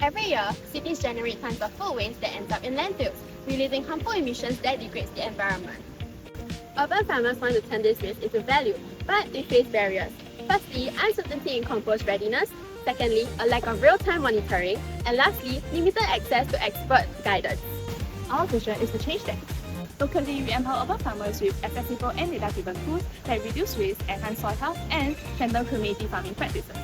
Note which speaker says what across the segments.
Speaker 1: Every year, cities generate tons of food waste that ends up in landfills, releasing harmful emissions that degrades the environment. Urban farmers want to turn this waste into value, but they face barriers. Firstly, uncertainty in compost readiness. Secondly, a lack of real-time monitoring. And lastly, limited access to expert guidance.
Speaker 2: Our vision is to change that. Locally, we empower urban farmers with accessible and data-driven tools that reduce waste, enhance soil health, and strengthen community farming practices.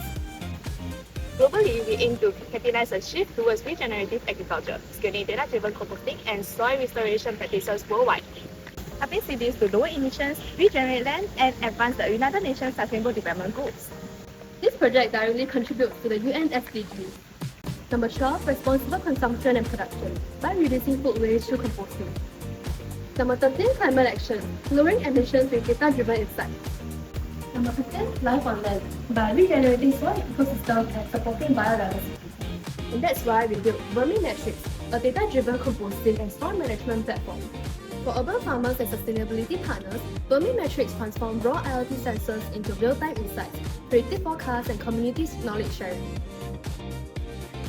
Speaker 2: Globally, we aim to capitalize a shift towards regenerative agriculture, scaling data-driven composting and soil restoration practices worldwide. Helping cities to lower emissions, regenerate land, and advance the United Nations Sustainable Development Goals.
Speaker 1: This project directly contributes to the UN SDGs. Number 12, responsible consumption and production by reducing food waste through composting. Number 13, climate action, lowering emissions with data-driven insights. Number 15, life on land by regenerating soil ecosystems and supporting biodiversity. And that's why we built VermiMetrics, a data-driven composting and soil management platform. For urban farmers and sustainability partners, VermiMetrics transform raw IoT sensors into real-time insights, predictive forecasts, and community knowledge sharing.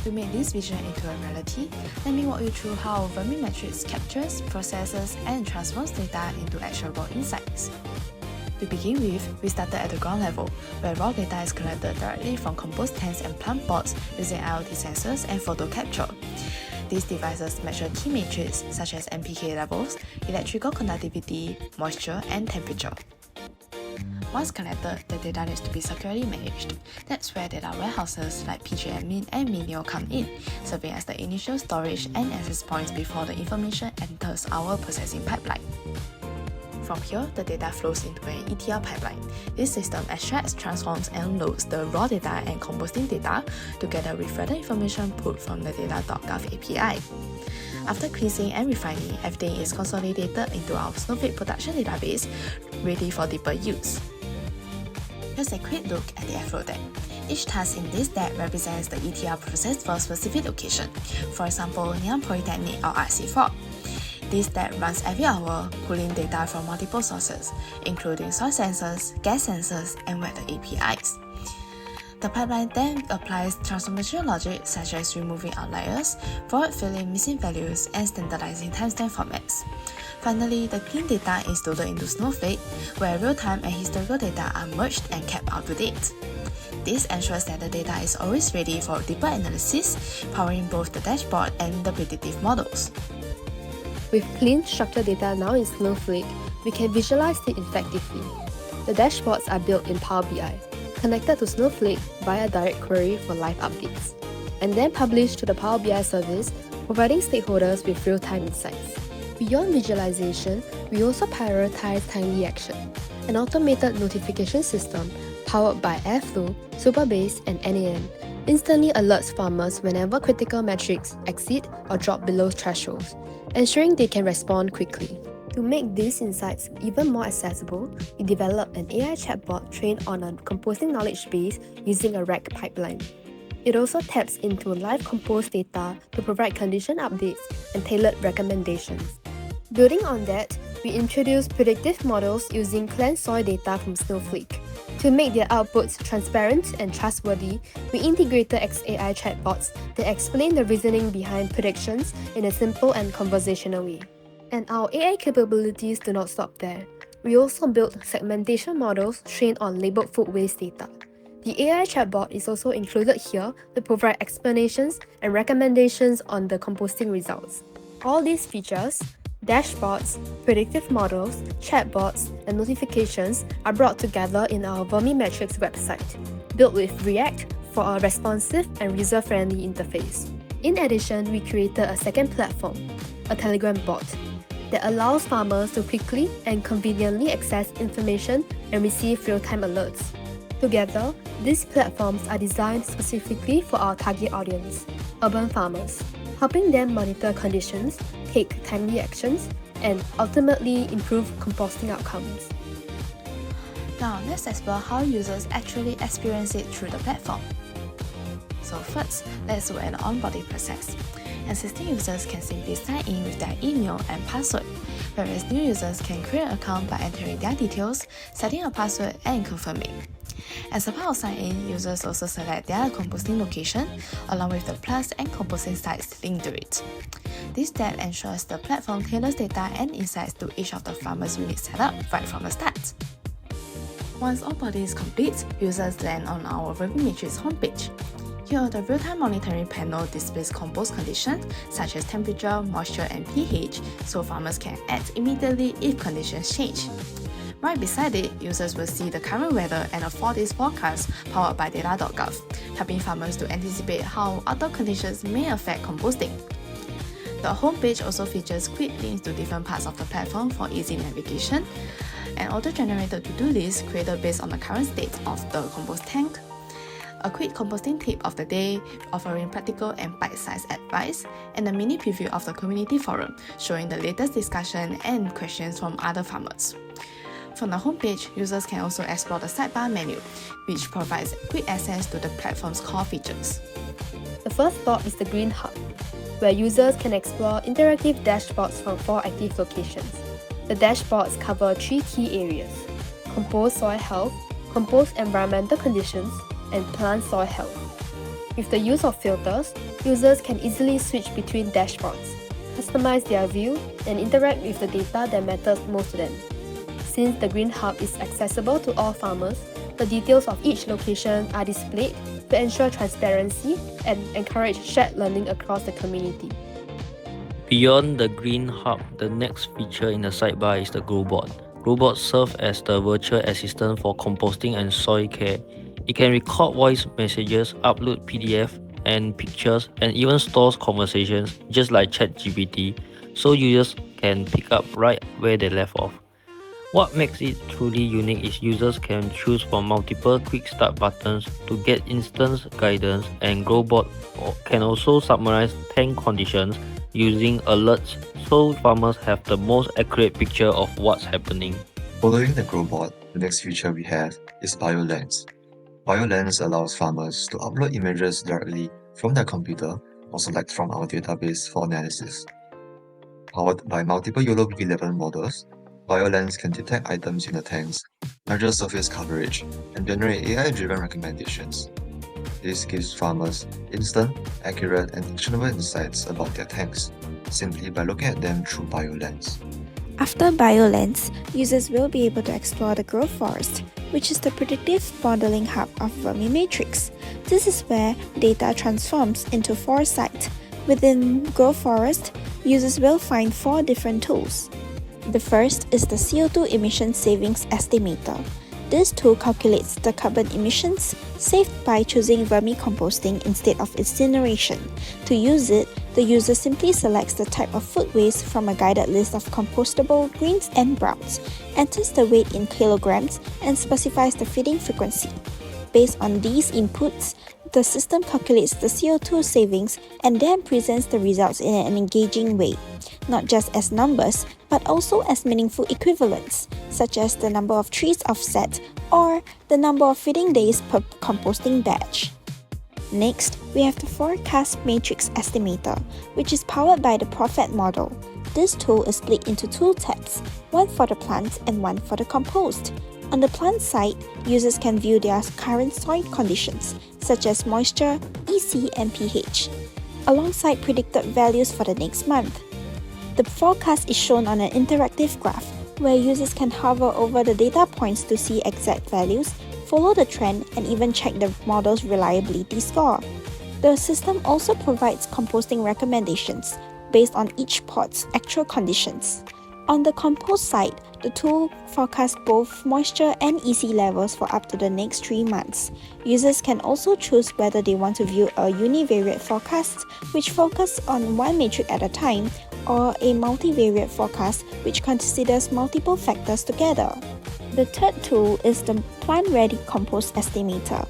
Speaker 3: To make this vision into a reality, let me walk you through how VermiMetrics captures, processes, and transforms data into actionable insights. To begin with, we started at the ground level, where raw data is collected directly from compost tanks and plant pots using IoT sensors and photo capture. These devices measure key metrics such as NPK levels, electrical conductivity, moisture, and temperature. Once collected, the data needs to be securely managed. That's where data warehouses like PGAdmin and Minio come in, serving as the initial storage and access points before the information enters our processing pipeline. From here, the data flows into an ETL pipeline. This system extracts, transforms, and loads the raw data and composting data together with further information pulled from the data.gov API. After cleansing and refining, everything is consolidated into our Snowflake production database, ready for deeper use. Here's a quick look at the Afro deck. Each task in this deck represents the ETL process for a specific location, for example, Ngee Polytechnic or RC4. This deck runs every hour, pulling data from multiple sources, including soil sensors, gas sensors, and weather APIs. The pipeline then applies transformation logic such as removing outliers, forward filling missing values, and standardizing timestamp formats. Finally, the clean data is loaded into Snowflake, where real-time and historical data are merged and kept up to date. This ensures that the data is always ready for deeper analysis, powering both the dashboard and the predictive models.
Speaker 4: With clean, structured data now in Snowflake, we can visualize it effectively. The dashboards are built in Power BI, connected to Snowflake via direct query for live updates, and then published to the Power BI service, providing stakeholders with real-time insights. Beyond visualization, we also prioritize timely action, an automated notification system powered by Airflow, Supabase, and NAN, instantly alerts farmers whenever critical metrics exceed or drop below thresholds, ensuring they can respond quickly. To make these insights even more accessible, we developed an AI chatbot trained on a composting knowledge base using a RAG pipeline. It also taps into live compost data to provide condition updates and tailored recommendations. Building on that, we introduced predictive models using cleansed soil data from Snowflake. To make their outputs transparent and trustworthy, we integrated XAI chatbots that explain the reasoning behind predictions in a simple and conversational way. And our AI capabilities do not stop there. We also built segmentation models trained on labeled food waste data. The AI chatbot is also included here to provide explanations and recommendations on the composting results. All these features, dashboards, predictive models, chatbots, and notifications are brought together in our VermiMetrics website, built with React for a responsive and user-friendly interface. In addition, we created a second platform, a Telegram bot, that allows farmers to quickly and conveniently access information and receive real-time alerts. Together, these platforms are designed specifically for our target audience, urban farmers, helping them monitor conditions, take timely actions, and ultimately improve composting outcomes.
Speaker 3: Now, let's explore how users actually experience it through the platform. So first, let's look at the onboarding process. Existing users can simply sign in with their email and password, whereas new users can create an account by entering their details, setting a password, and confirming. As a part of sign-in, users also select their composting location along with the plus and composting sites linked to it. This step ensures the platform tailors data and insights to each of the farmers' unique setup right from the start. Once onboarding is complete, users land on our VermiMetrics homepage. Here, the real-time monitoring panel displays compost conditions such as temperature, moisture, and pH, so farmers can act immediately if conditions change. Right beside it, users will see the current weather and a 4 days forecast powered by data.gov, helping farmers to anticipate how outdoor conditions may affect composting. The homepage also features quick links to different parts of the platform for easy navigation, an auto-generated to-do list created based on the current state of the compost tank, a quick composting tip of the day offering practical and bite-sized advice, and a mini preview of the community forum showing the latest discussion and questions from other farmers. From the homepage, users can also explore the sidebar menu, which provides quick access to the platform's core features.
Speaker 4: The first stop is the Green Hub, where users can explore interactive dashboards from 4 active locations. The dashboards cover 3 key areas: compost soil health, compost environmental conditions, and plant soil health. With the use of filters, users can easily switch between dashboards, customize their view, and interact with the data that matters most to them. Since the Green Hub is accessible to all farmers, the details of each location are displayed to ensure transparency and encourage shared learning across the community.
Speaker 5: Beyond the Green Hub, the next feature in the sidebar is the GrowBot. GrowBot serves as the virtual assistant for composting and soil care. It can record voice messages, upload PDF and pictures, and even stores conversations just like ChatGPT, so users can pick up right where they left off. What makes it truly unique is users can choose from multiple quick start buttons to get instant guidance, and GrowBot can also summarize tank conditions using alerts so farmers have the most accurate picture of what's happening.
Speaker 6: Following the GrowBot, the next feature we have is BioLens. BioLens allows farmers to upload images directly from their computer or select from our database for analysis. Powered by multiple YOLO V11 models, BioLens can detect items in the tanks, measure surface coverage, and generate AI-driven recommendations. This gives farmers instant, accurate, and actionable insights about their tanks, simply by looking at them through BioLens.
Speaker 7: After BioLens, users will be able to explore the Grow Forest, which is the predictive modeling hub of VermiMetrics. This is where data transforms into foresight. Within Grow Forest, users will find 4 different tools. The first is the CO2 emission savings estimator. This tool calculates the carbon emissions saved by choosing vermicomposting instead of incineration. To use it, the user simply selects the type of food waste from a guided list of compostable greens and sprouts, enters the weight in kilograms, and specifies the feeding frequency. Based on these inputs, the system calculates the CO2 savings and then presents the results in an engaging way, not just as numbers, but also as meaningful equivalents, such as the number of trees offset or the number of feeding days per composting batch. Next, we have the Forecast Matrix Estimator, which is powered by the Prophet model. This tool is split into 2 tabs, one for the plants and one for the compost. On the plant side, users can view their current soil conditions, such as moisture, EC, and pH, alongside predicted values for the next month. The forecast is shown on an interactive graph, where users can hover over the data points to see exact values, follow the trend, and even check the model's reliability score. The system also provides composting recommendations based on each pot's actual conditions. On the compost side, the tool forecasts both moisture and EC levels for up to the next 3 months. Users can also choose whether they want to view a univariate forecast, which focuses on one metric at a time, or a multivariate forecast, which considers multiple factors together. The third tool is the Plant-Ready Compost Estimator.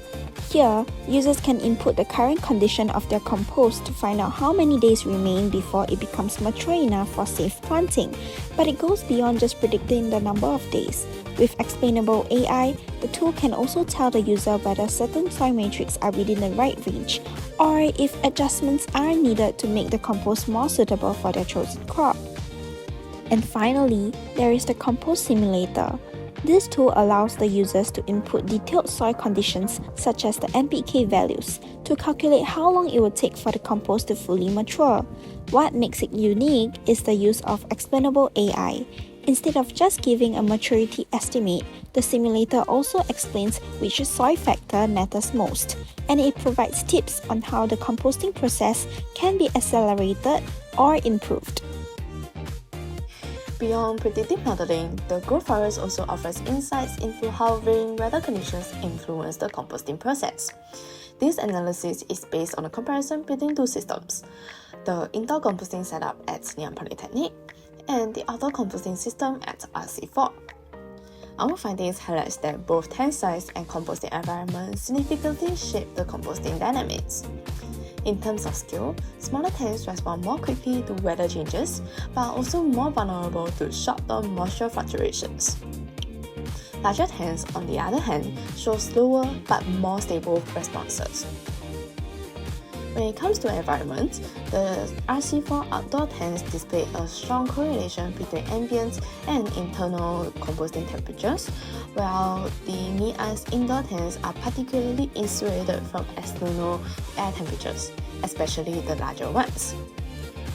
Speaker 7: Here, users can input the current condition of their compost to find out how many days remain before it becomes mature enough for safe planting. But it goes beyond just predicting the number of days. With explainable AI, the tool can also tell the user whether certain soil matrix are within the right range, or if adjustments are needed to make the compost more suitable for their chosen crop. And finally, there is the Compost Simulator. This tool allows the users to input detailed soil conditions such as the NPK values to calculate how long it would take for the compost to fully mature. What makes it unique is the use of explainable AI. Instead of just giving a maturity estimate, the simulator also explains which soil factor matters most, and it provides tips on how the composting process can be accelerated or improved.
Speaker 3: Beyond predictive modeling, the Grow Forest also offers insights into how varying weather conditions influence the composting process. This analysis is based on a comparison between two systems, the indoor composting setup at Ngee Ann Polytechnic and the outdoor composting system at RC4. Our findings highlight that both tank size and composting environment significantly shape the composting dynamics. In terms of scale, smaller tanks respond more quickly to weather changes, but are also more vulnerable to short-term moisture fluctuations. Larger tanks, on the other hand, show slower but more stable responses. When it comes to environment, the RC4 outdoor tanks display a strong correlation between ambient and internal composting temperatures, while the Ngee Ann's indoor tanks are particularly insulated from external air temperatures, especially the larger ones.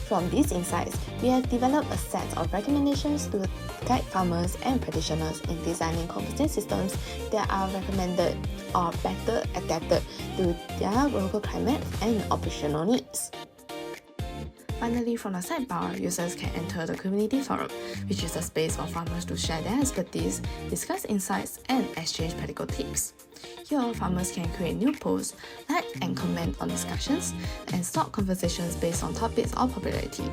Speaker 3: From these insights, we have developed a set of recommendations to guide farmers and practitioners in designing composting systems that are recommended or better adapted to their local climate and operational needs. Finally, from the sidebar, users can enter the community forum, which is a space for farmers to share their expertise, discuss insights, and exchange practical tips. Here, farmers can create new posts, like and comment on discussions, and start conversations based on topics or popularity.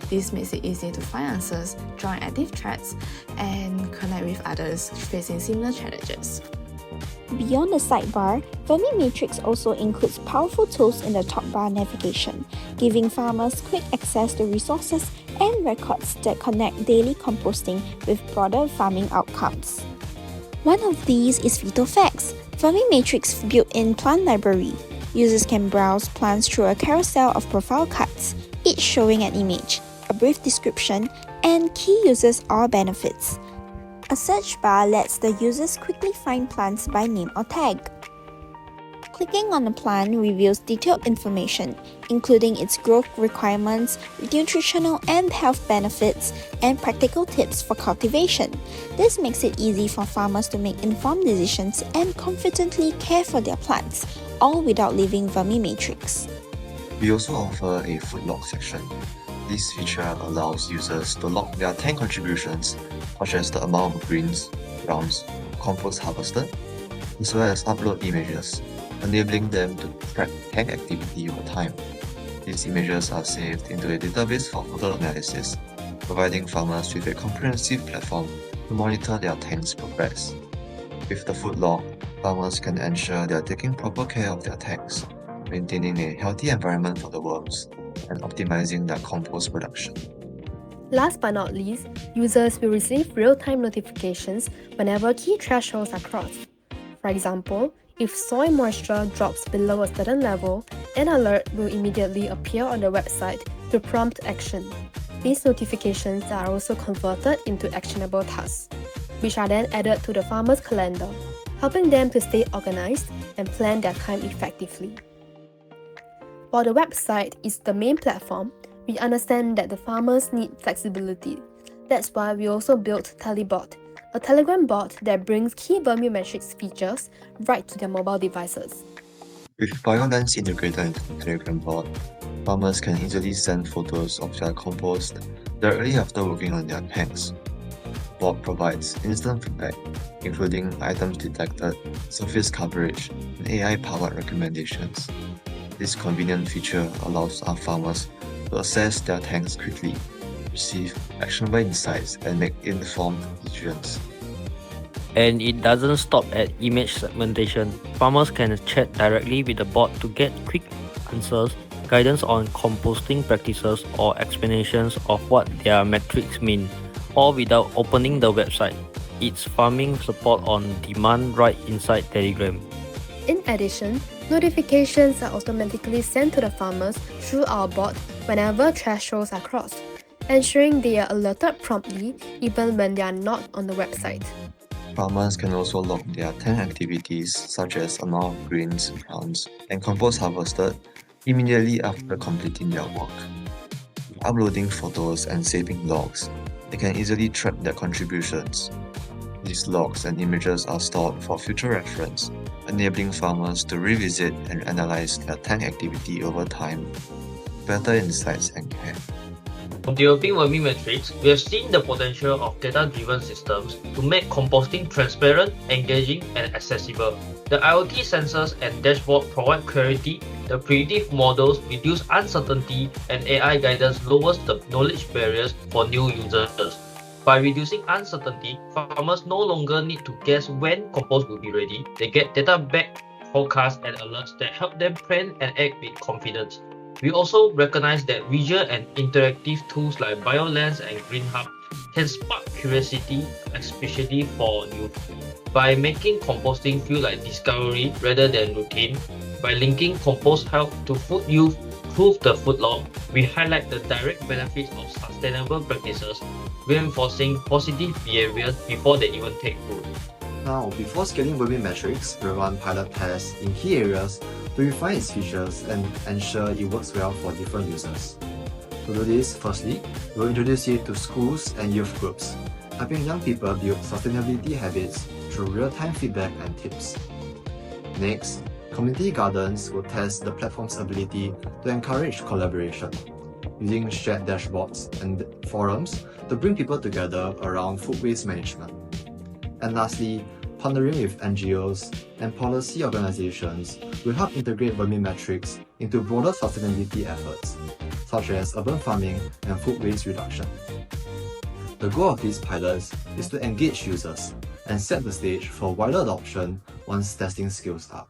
Speaker 3: This makes it easy to find answers, join active threads, and connect with others facing similar challenges.
Speaker 7: Beyond the sidebar, VermiMetrics also includes powerful tools in the top bar navigation, giving farmers quick access to resources and records that connect daily composting with broader farming outcomes. One of these is PhytoFacts, VermiMetrics' built-in plant library. Users can browse plants through a carousel of profile cards, each showing an image, a brief description, and key uses or benefits. A search bar lets the users quickly find plants by name or tag. Clicking on a plant reveals detailed information, including its growth requirements, nutritional and health benefits, and practical tips for cultivation. This makes it easy for farmers to make informed decisions and confidently care for their plants, all without leaving VermiMetrics.
Speaker 6: We also offer a food log section. This feature allows users to log their tank contributions, such as the amount of greens, browns, compost harvested, as well as upload images, enabling them to track tank activity over time. These images are saved into a database for further analysis, providing farmers with a comprehensive platform to monitor their tank's progress. With the food log, farmers can ensure they are taking proper care of their tanks, maintaining a healthy environment for the worms, and optimizing their compost production.
Speaker 4: Last but not least, users will receive real-time notifications whenever key thresholds are crossed. For example, if soil moisture drops below a certain level, an alert will immediately appear on the website to prompt action. These notifications are also converted into actionable tasks, which are then added to the farmer's calendar, helping them to stay organized and plan their time effectively. While the website is the main platform, we understand that the farmers need flexibility. That's why we also built Telebot, a Telegram bot that brings key VermiMetrics features right to their mobile devices.
Speaker 6: With BioLens integrated into the Telegram bot, farmers can easily send photos of their compost directly after working on their tanks. The bot provides instant feedback, including items detected, surface coverage, and AI-powered recommendations. This convenient feature allows our farmers to assess their tanks quickly, receive actionable insights, and make informed decisions.
Speaker 5: And it doesn't stop at image segmentation. Farmers can chat directly with the bot to get quick answers, guidance on composting practices, or explanations of what their metrics mean, all without opening the website. It's farming support on demand right inside Telegram.
Speaker 4: In addition, notifications are automatically sent to the farmers through our bot whenever thresholds are crossed, ensuring they are alerted promptly even when they are not on the website.
Speaker 6: Farmers can also log their tank activities such as amount of grains, browns, and compost harvested immediately after completing their work. Uploading photos and saving logs, they can easily track their contributions. These logs and images are stored for future reference, enabling farmers to revisit and analyze their tank activity over time. Better insights and care.
Speaker 5: From developing VermiMetrics, we have seen the potential of data-driven systems to make composting transparent, engaging, and accessible. The IoT sensors and dashboard provide clarity, the predictive models reduce uncertainty, and AI guidance lowers the knowledge barriers for new users. By reducing uncertainty, farmers no longer need to guess when compost will be ready. They get data-backed forecasts and alerts that help them plan and act with confidence. We also recognize that visual and interactive tools like BioLens and GreenHub can spark curiosity, especially for youth. By making composting feel like discovery rather than routine, by linking compost health to food use through the food log, we highlight the direct benefits of sustainable practices, reinforcing positive behaviors before they even take root.
Speaker 6: Now, before scaling VermiMetrics, we run pilot tests in key areas to refine its features and ensure it works well for different users. To do this, firstly, we'll introduce it to schools and youth groups, helping young people build sustainability habits through real-time feedback and tips. Next, community gardens will test the platform's ability to encourage collaboration, using shared dashboards and forums to bring people together around food waste management. And lastly, partnering with NGOs and policy organizations will help integrate VermiMetrics into broader sustainability efforts, such as urban farming and food waste reduction. The goal of these pilots is to engage users and set the stage for wider adoption once testing scales up.